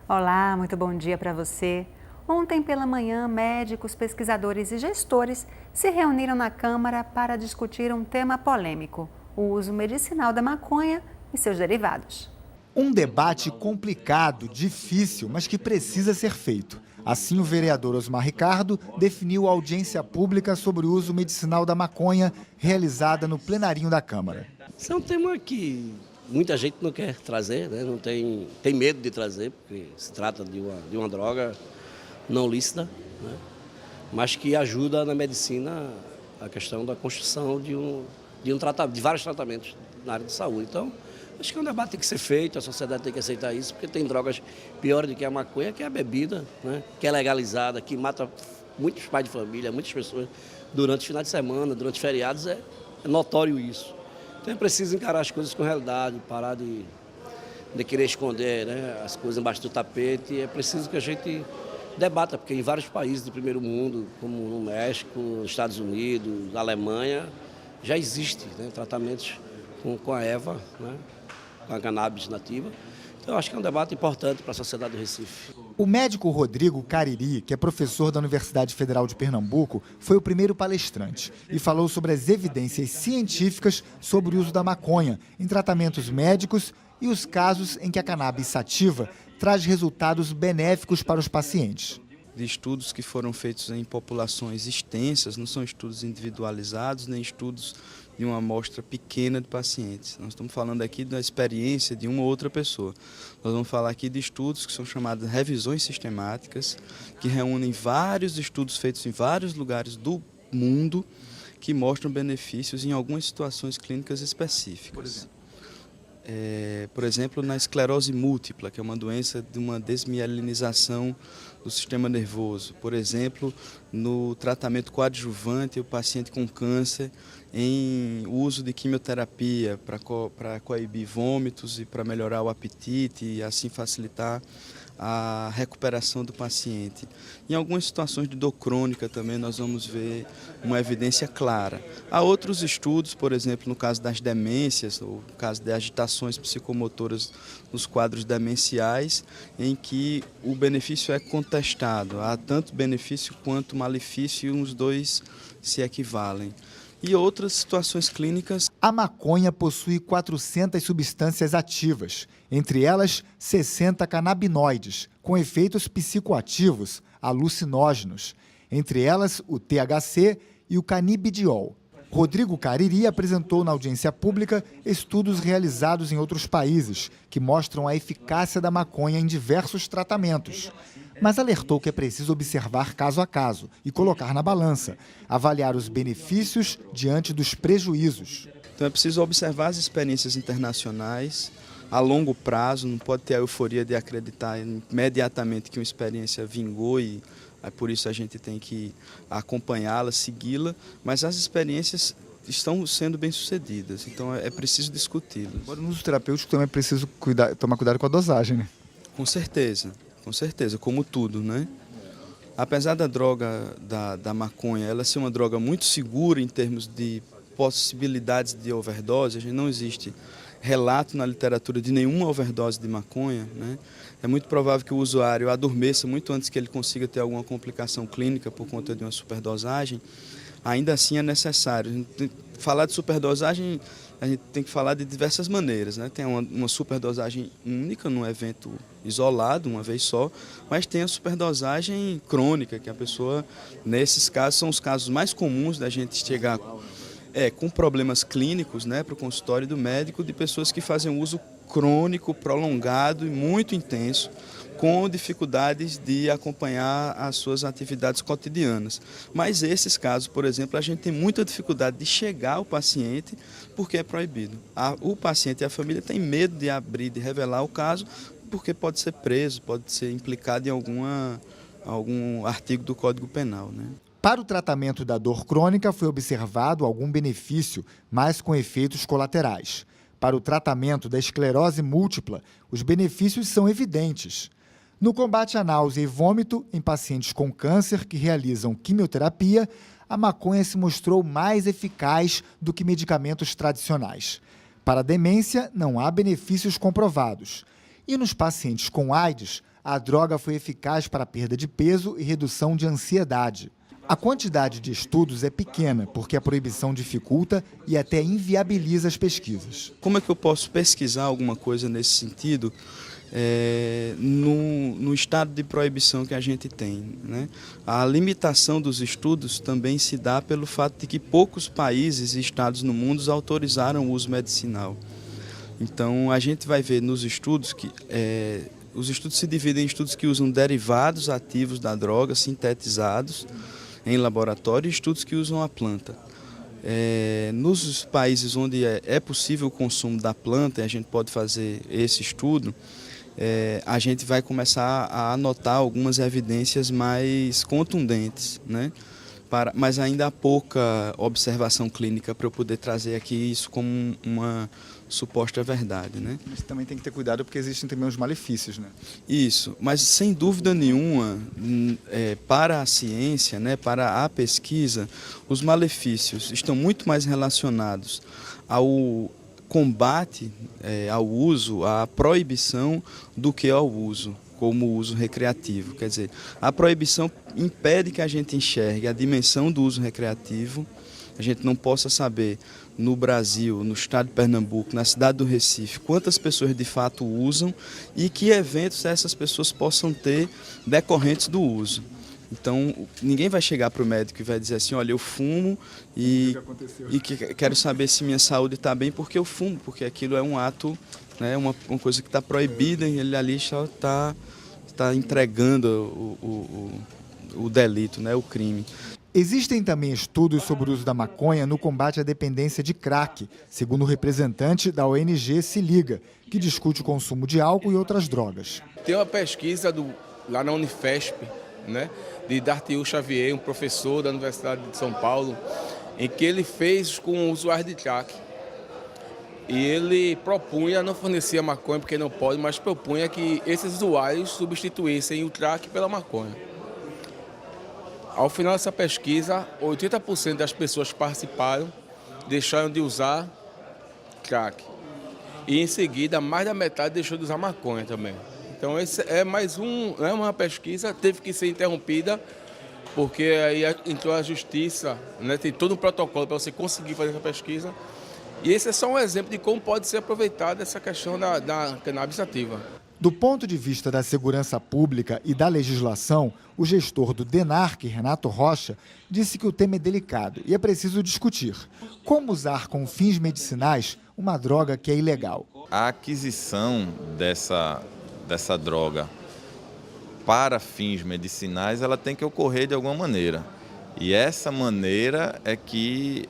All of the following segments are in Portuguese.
Olá, muito bom dia para você. Ontem pela manhã, médicos, pesquisadores e gestores se reuniram na Câmara para discutir um tema polêmico: o uso medicinal da maconha e seus derivados. Um debate complicado, difícil, mas que precisa ser feito. Assim, o vereador Osmar Ricardo definiu a audiência pública sobre o uso medicinal da maconha realizada no plenarinho da Câmara. Isso é um tema que muita gente não quer trazer, né? Não tem medo de trazer, porque se trata de uma droga não lícita, né? Mas que ajuda na medicina a questão da construção de vários tratamentos na área de saúde. Então, acho que um debate tem que ser feito, a sociedade tem que aceitar isso, porque tem drogas piores do que a maconha, que é a bebida, né? Que é legalizada, que mata muitos pais de família, muitas pessoas durante o final de semana, durante feriados, é notório isso. Então é preciso encarar as coisas com realidade, parar de querer esconder, né, as coisas embaixo do tapete. É preciso que a gente debata, porque em vários países do primeiro mundo, como no México, nos Estados Unidos, na Alemanha, já existe, né, tratamentos com a erva, né, com a cannabis nativa. Então, eu acho que é um debate importante para a sociedade do Recife. O médico Rodrigo Cariri, que é professor da Universidade Federal de Pernambuco, foi o primeiro palestrante e falou sobre as evidências científicas sobre o uso da maconha em tratamentos médicos e os casos em que a cannabis sativa traz resultados benéficos para os pacientes. De estudos que foram feitos em populações extensas, não são estudos individualizados, nem estudos de uma amostra pequena de pacientes. Nós estamos falando aqui da experiência de uma ou outra pessoa. Nós vamos falar aqui de estudos que são chamados de revisões sistemáticas, que reúnem vários estudos feitos em vários lugares do mundo, que mostram benefícios em algumas situações clínicas específicas. Por exemplo, na esclerose múltipla, que é uma doença de uma desmielinização do sistema nervoso. Por exemplo, no tratamento coadjuvante, o paciente com câncer, em uso de quimioterapia para coibir vômitos e para melhorar o apetite e assim facilitar a recuperação do paciente. Em algumas situações de dor crônica também nós vamos ver uma evidência clara. Há outros estudos, por exemplo, no caso das demências, ou no caso de agitações psicomotoras nos quadros demenciais, em que o benefício é contestado. Há tanto benefício quanto malefício e os dois se equivalem. E outras situações clínicas. A maconha possui 400 substâncias ativas, entre elas 60 canabinoides, com efeitos psicoativos, alucinógenos, entre elas o THC e o canibidiol. Rodrigo Cariri apresentou na audiência pública estudos realizados em outros países, que mostram a eficácia da maconha em diversos tratamentos. Mas alertou que é preciso observar caso a caso e colocar na balança, avaliar os benefícios diante dos prejuízos. Então é preciso observar as experiências internacionais a longo prazo, não pode ter a euforia de acreditar imediatamente que uma experiência vingou e por isso a gente tem que acompanhá-la, segui-la, mas as experiências estão sendo bem-sucedidas, então é preciso discuti-las. Agora, no uso terapêutico também é preciso tomar cuidado com a dosagem, né? Com certeza, como tudo, né? Apesar da droga da maconha, ela ser uma droga muito segura em termos de possibilidades de overdose, a gente não existe relato na literatura de nenhuma overdose de maconha, né? É muito provável que o usuário adormeça muito antes que ele consiga ter alguma complicação clínica por conta de uma superdosagem. Ainda assim é necessário. Falar de superdosagem, a gente tem que falar de diversas maneiras, né? Tem uma superdosagem única num evento isolado, uma vez só, mas tem a superdosagem crônica, que a pessoa, nesses casos, são os casos mais comuns da gente chegar com problemas clínicos, né, para o consultório do médico, de pessoas que fazem um uso crônico, prolongado e muito intenso, com dificuldades de acompanhar as suas atividades cotidianas. Mas esses casos, por exemplo, a gente tem muita dificuldade de chegar ao paciente porque é proibido. O paciente e a família têm medo de abrir, de revelar o caso, porque pode ser preso, pode ser implicado em algum artigo do Código Penal, né? Para o tratamento da dor crônica foi observado algum benefício, mas com efeitos colaterais. Para o tratamento da esclerose múltipla, os benefícios são evidentes. No combate à náusea e vômito em pacientes com câncer que realizam quimioterapia, a maconha se mostrou mais eficaz do que medicamentos tradicionais. Para a demência, não há benefícios comprovados. E nos pacientes com AIDS, a droga foi eficaz para a perda de peso e redução de ansiedade. A quantidade de estudos é pequena, porque a proibição dificulta e até inviabiliza as pesquisas. Como é que eu posso pesquisar alguma coisa nesse sentido no estado de proibição que a gente tem, né? A limitação dos estudos também se dá pelo fato de que poucos países e estados no mundo autorizaram o uso medicinal. Então, a gente vai ver nos estudos que os estudos se dividem em estudos que usam derivados ativos da droga, sintetizados em laboratório, e estudos que usam a planta. Nos países onde é possível o consumo da planta, e a gente pode fazer esse estudo, a gente vai começar a anotar algumas evidências mais contundentes, né? Mas ainda há pouca observação clínica para eu poder trazer aqui isso como uma suposta verdade, né? Mas também tem que ter cuidado porque existem também os malefícios, né? Isso, mas sem dúvida nenhuma, para a ciência, né, para a pesquisa, os malefícios estão muito mais relacionados ao combate ao uso, à proibição, do que ao uso, como uso recreativo. Quer dizer, a proibição impede que a gente enxergue a dimensão do uso recreativo, a gente não possa saber no Brasil, no estado de Pernambuco, na cidade do Recife, quantas pessoas de fato usam e que eventos essas pessoas possam ter decorrentes do uso. Então, ninguém vai chegar para o médico e vai dizer assim, olha, eu fumo e quero saber se minha saúde está bem porque eu fumo, porque aquilo é um ato, né, uma coisa que está proibida e ele ali só está entregando o delito, né, o crime. Existem também estudos sobre o uso da maconha no combate à dependência de crack, segundo o representante da ONG Se Liga, que discute o consumo de álcool e outras drogas. Tem uma pesquisa lá na Unifesp, né, de Dartiú Xavier, um professor da Universidade de São Paulo, em que ele fez com usuários de crack. E ele propunha, não fornecia maconha porque não pode, mas propunha que esses usuários substituíssem o crack pela maconha. Ao final dessa pesquisa, 80% das pessoas que participaram deixaram de usar crack. E em seguida, mais da metade deixou de usar maconha também. Então, esse é mais uma pesquisa, teve que ser interrompida, porque aí entrou a justiça, né, tem todo um protocolo para você conseguir fazer essa pesquisa. E esse é só um exemplo de como pode ser aproveitada essa questão da cannabis ativa. Do ponto de vista da segurança pública e da legislação, o gestor do DENARC, Renato Rocha, disse que o tema é delicado e é preciso discutir como usar com fins medicinais uma droga que é ilegal. A aquisição dessa droga para fins medicinais, ela tem que ocorrer de alguma maneira. E essa maneira é que,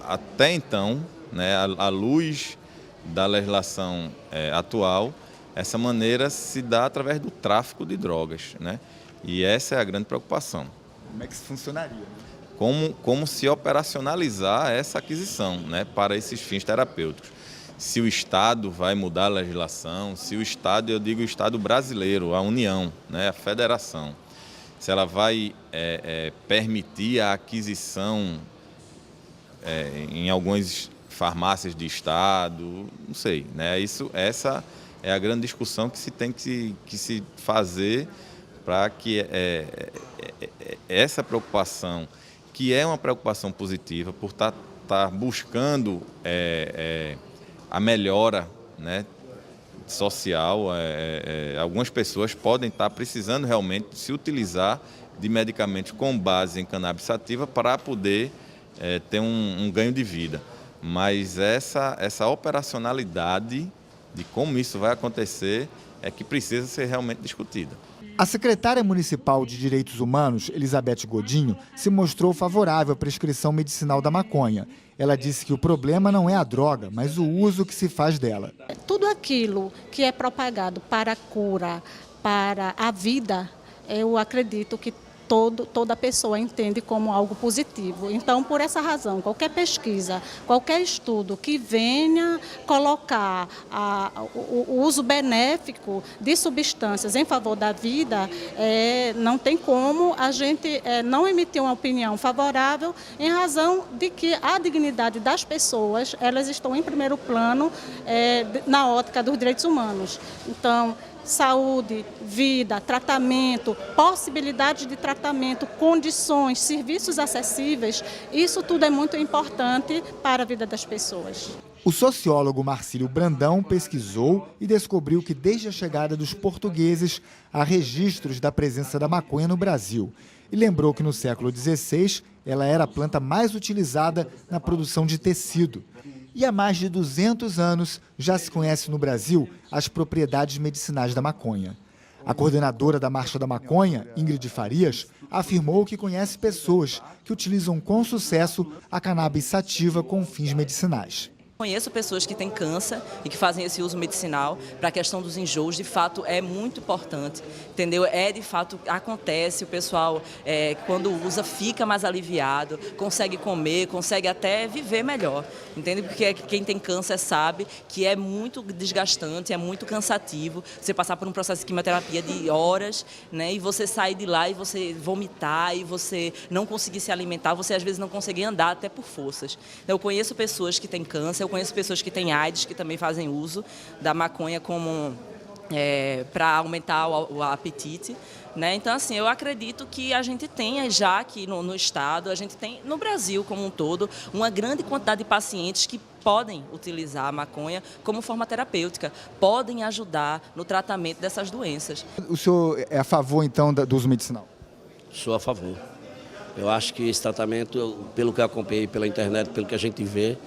até então, né, à luz da legislação atual, essa maneira se dá através do tráfico de drogas, né? E essa é a grande preocupação. Como é que isso funcionaria? Como se operacionalizar essa aquisição, né, para esses fins terapêuticos. Se o Estado vai mudar a legislação, se o Estado, eu digo o Estado brasileiro, a União, né, a Federação, se ela vai permitir a aquisição em algumas farmácias de Estado, não sei, né? Essa é a grande discussão que se tem que se fazer para que essa preocupação, que é uma preocupação positiva, por estar buscando a melhora, né, social, algumas pessoas podem estar precisando realmente se utilizar de medicamentos com base em cannabis sativa para poder ter um ganho de vida. Mas essa operacionalidade de como isso vai acontecer é que precisa ser realmente discutida. A secretária municipal de Direitos Humanos, Elizabeth Godinho, se mostrou favorável à prescrição medicinal da maconha. Ela disse que o problema não é a droga, mas o uso que se faz dela. Tudo aquilo que é propagado para a cura, para a vida, eu acredito que toda pessoa entende como algo positivo. Então, por essa razão, qualquer pesquisa, qualquer estudo que venha colocar o uso benéfico de substâncias em favor da vida, não tem como a gente não emitir uma opinião favorável em razão de que a dignidade das pessoas, elas estão em primeiro plano na ótica dos direitos humanos. Então, saúde, vida, tratamento, possibilidade de tratamento, condições, serviços acessíveis, isso tudo é muito importante para a vida das pessoas. O sociólogo Marcílio Brandão pesquisou e descobriu que desde a chegada dos portugueses há registros da presença da maconha no Brasil. E lembrou que no século XVI ela era a planta mais utilizada na produção de tecido. E há mais de 200 anos já se conhece no Brasil as propriedades medicinais da maconha. A coordenadora da Marcha da Maconha, Ingrid Farias, afirmou que conhece pessoas que utilizam com sucesso a cannabis sativa com fins medicinais. Conheço pessoas que têm câncer e que fazem esse uso medicinal para a questão dos enjoos. De fato, é muito importante, entendeu? De fato, acontece, o pessoal, quando usa, fica mais aliviado, consegue comer, consegue até viver melhor, entende? Porque quem tem câncer sabe que é muito desgastante, é muito cansativo você passar por um processo de quimioterapia de horas, né? E você sair de lá e você vomitar e você não conseguir se alimentar, você às vezes não conseguir andar até por forças. Então, eu conheço pessoas que têm câncer, eu conheço pessoas que têm AIDS, que também fazem uso da maconha como para aumentar o apetite, né? Então, assim, eu acredito que a gente tenha já aqui no estado, a gente tem no Brasil como um todo, uma grande quantidade de pacientes que podem utilizar a maconha como forma terapêutica, podem ajudar no tratamento dessas doenças. O senhor é a favor, então, do uso medicinal? Sou a favor. Eu acho que esse tratamento, pelo que eu acompanhei pela internet, pelo que a gente vê,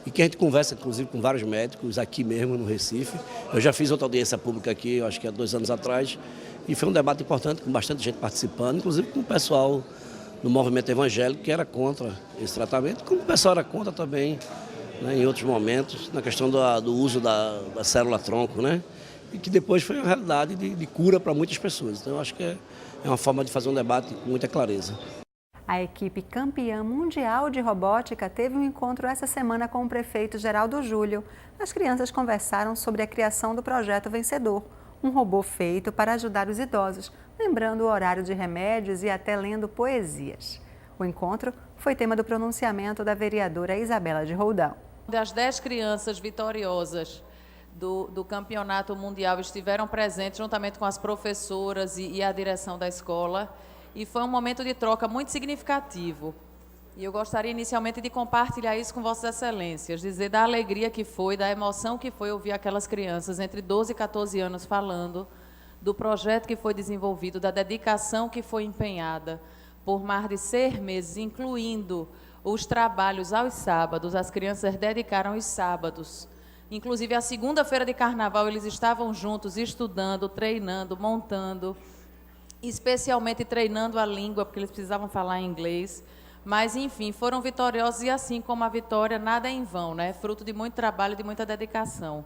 e que a gente conversa, inclusive, com vários médicos aqui mesmo no Recife. Eu já fiz outra audiência pública aqui, eu acho que há 2 anos atrás, e foi um debate importante, com bastante gente participando, inclusive com o pessoal do movimento evangélico que era contra esse tratamento, como o pessoal era contra também, né, em outros momentos, na questão do uso da célula-tronco, né, e que depois foi uma realidade de cura para muitas pessoas. Então, eu acho que é uma forma de fazer um debate com muita clareza. A equipe campeã mundial de robótica teve um encontro essa semana com o prefeito Geraldo Júlio. As crianças conversaram sobre a criação do projeto Vencedor, um robô feito para ajudar os idosos, lembrando o horário de remédios e até lendo poesias. O encontro foi tema do pronunciamento da vereadora Isabela de Roldão. Das 10 crianças vitoriosas do campeonato mundial estiveram presentes juntamente com as professoras e a direção da escola. E foi um momento de troca muito significativo. E eu gostaria inicialmente de compartilhar isso com Vossas Excelências, dizer da alegria que foi, da emoção que foi ouvir aquelas crianças entre 12 e 14 anos falando do projeto que foi desenvolvido, da dedicação que foi empenhada por mais de 6 meses, incluindo os trabalhos aos sábados. As crianças dedicaram os sábados. Inclusive, a segunda-feira de carnaval, eles estavam juntos, estudando, treinando, montando, especialmente treinando a língua, porque eles precisavam falar inglês. Mas, enfim, foram vitoriosos e, assim como a vitória, nada é em vão, né? Fruto de muito trabalho e de muita dedicação.